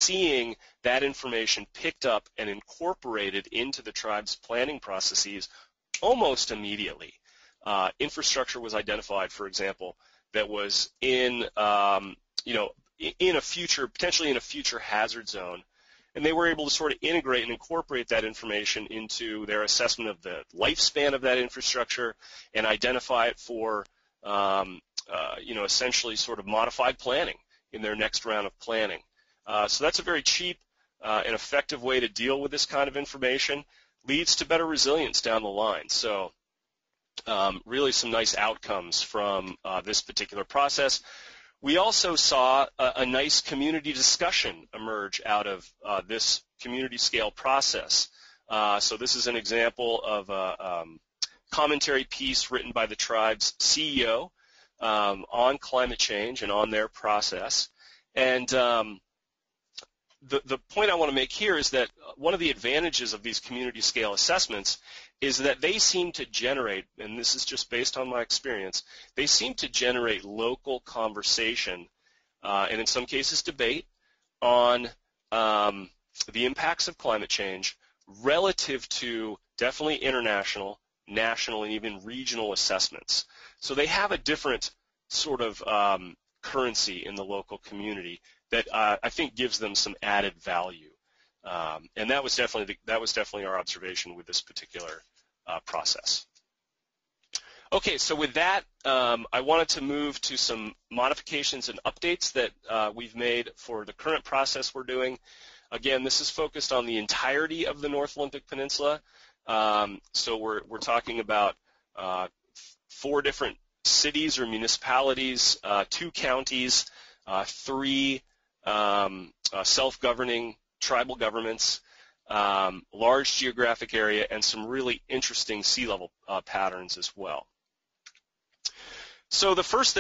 seeing that information picked up and incorporated into the tribe's planning processes almost immediately. Infrastructure was identified, for example, that was in potentially in a future hazard zone, and they were able to sort of integrate and incorporate that information into their assessment of the lifespan of that infrastructure and identify it for essentially sort of modified planning in their next round of planning. So that's a very cheap and effective way to deal with this kind of information. Leads to better resilience down the line. So really some nice outcomes from this particular process. We also saw a nice community discussion emerge out of this community scale process. So this is an example of a commentary piece written by the tribe's CEO on climate change and on their process. And the point I want to make here is that one of the advantages of these community scale assessments is that they seem to generate, and this is just based on my experience, they seem to generate local conversation and in some cases debate on the impacts of climate change relative to definitely international, national, and even regional assessments. So they have a different sort of currency in the local community that I think gives them some added value. And that was definitely our observation with this particular process. Okay, so with that, I wanted to move to some modifications and updates that we've made for the current process we're doing. Again, this is focused on the entirety of the North Olympic Peninsula. So we're talking about 4 different cities or municipalities, 2 counties, 3 self-governing tribal governments, large geographic area, and some really interesting sea level patterns as well. So the first thing